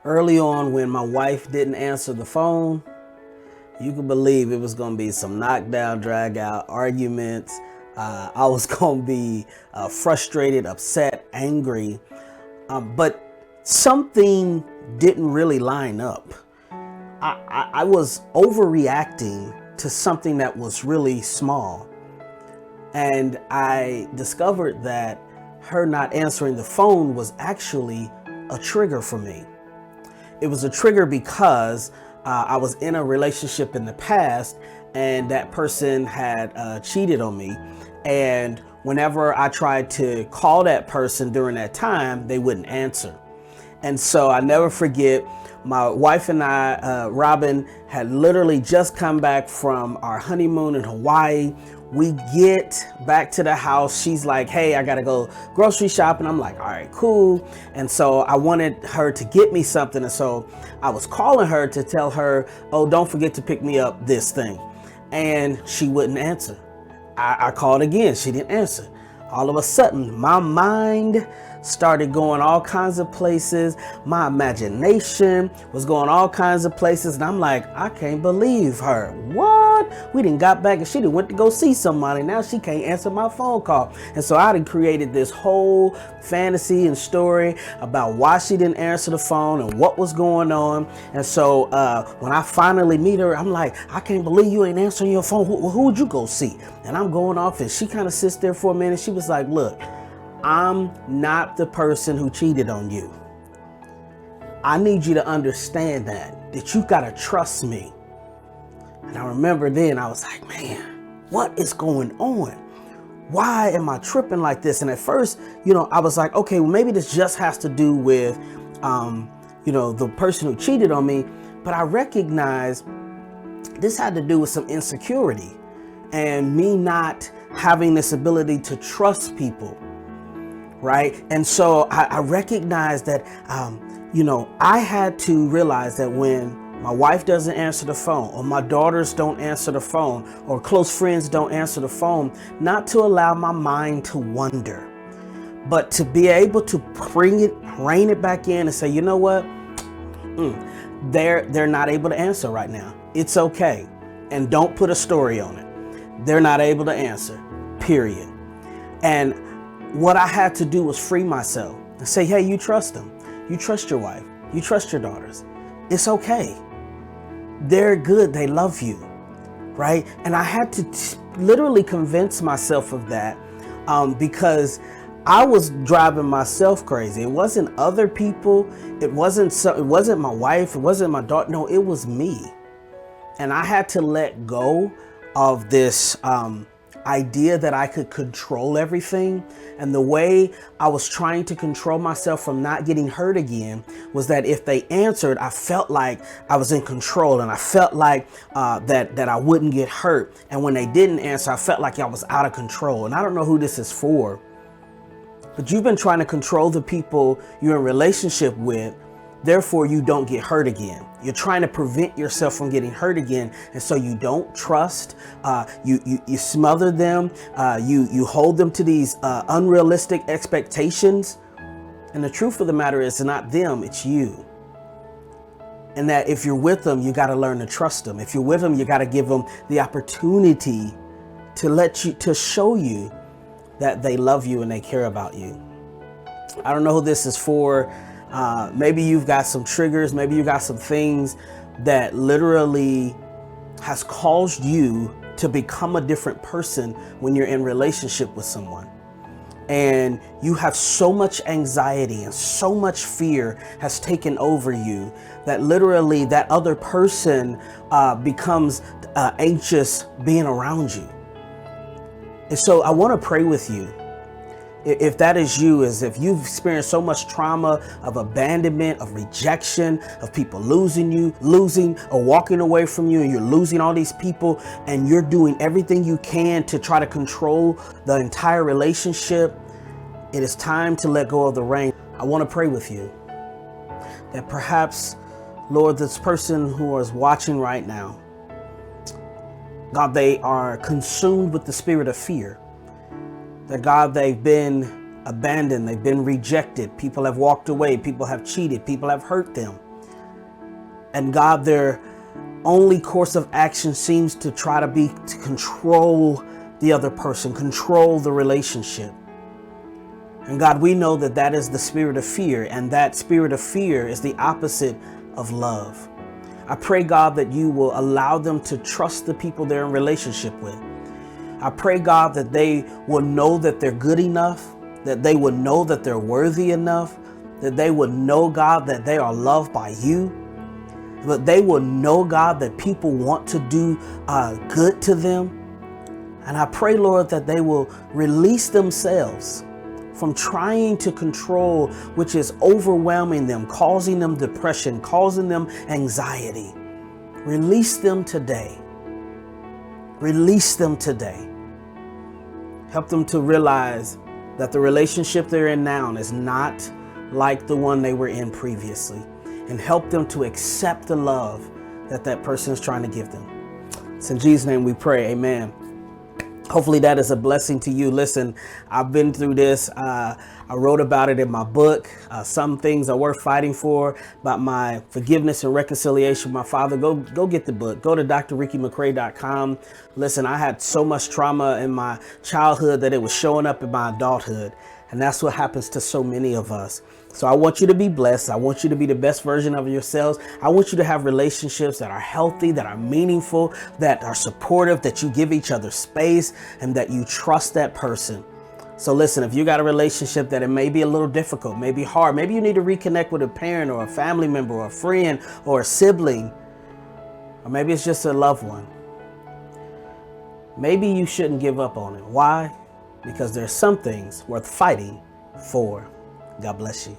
Early on, when my wife didn't answer the phone, you could believe it was going to be some knockdown, drag out arguments. I was going to be frustrated, upset, angry. But something didn't really line up. I was overreacting to something that was really small. And I discovered that her not answering the phone was actually a trigger for me. It was a trigger because I was in a relationship in the past and that person had cheated on me. And whenever I tried to call that person during that time, they wouldn't answer. And so I never forget, my wife and I, Robin, had literally just come back from our honeymoon in Hawaii. We get back to the house. She's like, hey, I gotta go grocery shopping. I'm like, all right, cool. And so I wanted her to get me something. And so I was calling her to tell her, oh, don't forget to pick me up this thing. And she wouldn't answer. I called again. She didn't answer. All of a sudden, my mind started going all kinds of places. My imagination was going all kinds of places. And I'm like, I can't believe her. What? We done got back and she done went to go see somebody. Now she can't answer my phone call. And so I done created this whole fantasy and story about why she didn't answer the phone and what was going on. And so when I finally meet her, I'm like, I can't believe you ain't answering your phone. Who would you go see? And I'm going off and she kind of sits there for a minute. She was like, look, I'm not the person who cheated on you. I need you to understand that you gotta trust me. And I remember then I was like, man, what is going on? Why am I tripping like this? And at first, I was like, okay, well, maybe this just has to do with, the person who cheated on me. But I recognized this had to do with some insecurity and me not having this ability to trust people. Right. And so I recognized that, I had to realize that when my wife doesn't answer the phone, or my daughters don't answer the phone, or close friends don't answer the phone, not to allow my mind to wander, but to be able to rein it back in and say, you know what? They're not able to answer right now. It's okay. And don't put a story on it. They're not able to answer, period. And what I had to do was free myself and say, hey, you trust them. You trust your wife. You trust your daughters. It's okay. They're good. They love you. Right. And I had to literally convince myself of that because I was driving myself crazy. It wasn't other people. It wasn't my wife. It wasn't my daughter. No, it was me. And I had to let go of this idea that I could control everything. And the way I was trying to control myself from not getting hurt again was that if they answered, I felt like I was in control, and I felt like that I wouldn't get hurt. And when they didn't answer, I felt like I was out of control. And I don't know who this is for, but you've been trying to control the people you're in relationship with. Therefore, you don't get hurt again. You're trying to prevent yourself from getting hurt again. And so you don't trust, you smother them, you hold them to these unrealistic expectations. And the truth of the matter is, it's not them, it's you. And that if you're with them, you got to learn to trust them. If you're with them, you got to give them the opportunity to show you that they love you and they care about you. I don't know who this is for. Maybe you've got some triggers. Maybe you got some things that literally has caused you to become a different person when you're in relationship with someone. And you have so much anxiety and so much fear has taken over you that literally that other person becomes anxious being around you. And so I want to pray with you. If that is you, is if you've experienced so much trauma of abandonment, of rejection, of people losing or walking away from you, and you're losing all these people, and you're doing everything you can to try to control the entire relationship, it is time to let go of the reins. I want to pray with you that perhaps, Lord, this person who is watching right now, God, they are consumed with the spirit of fear. That God, they've been abandoned, they've been rejected, people have walked away, people have cheated, people have hurt them. And God, their only course of action seems to try to be to control the other person, control the relationship. And God, we know that that is the spirit of fear, and that spirit of fear is the opposite of love. I pray, God, that you will allow them to trust the people they're in relationship with. I pray, God, that they will know that they're good enough, that they will know that they're worthy enough, that they will know, God, that they are loved by you, that they will know, God, that people want to do good to them. And I pray, Lord, that they will release themselves from trying to control, which is overwhelming them, causing them depression, causing them anxiety. Release them today. Release them today. Help them to realize that the relationship they're in now is not like the one they were in previously, and help them to accept the love that that person is trying to give them. It's in Jesus' name we pray. Amen. Hopefully that is a blessing to you. Listen, I've been through this. I wrote about it in my book. Some things are worth fighting for, about my forgiveness and reconciliation with my father. Go get the book. Go to drrickymccrae.com. Listen, I had so much trauma in my childhood that it was showing up in my adulthood. And that's what happens to so many of us. So I want you to be blessed. I want you to be the best version of yourselves. I want you to have relationships that are healthy, that are meaningful, that are supportive, that you give each other space, and that you trust that person. So listen, if you got a relationship that it may be a little difficult, maybe hard, maybe you need to reconnect with a parent or a family member or a friend or a sibling, or maybe it's just a loved one. Maybe you shouldn't give up on it. Why? Because there's some things worth fighting for. God bless you.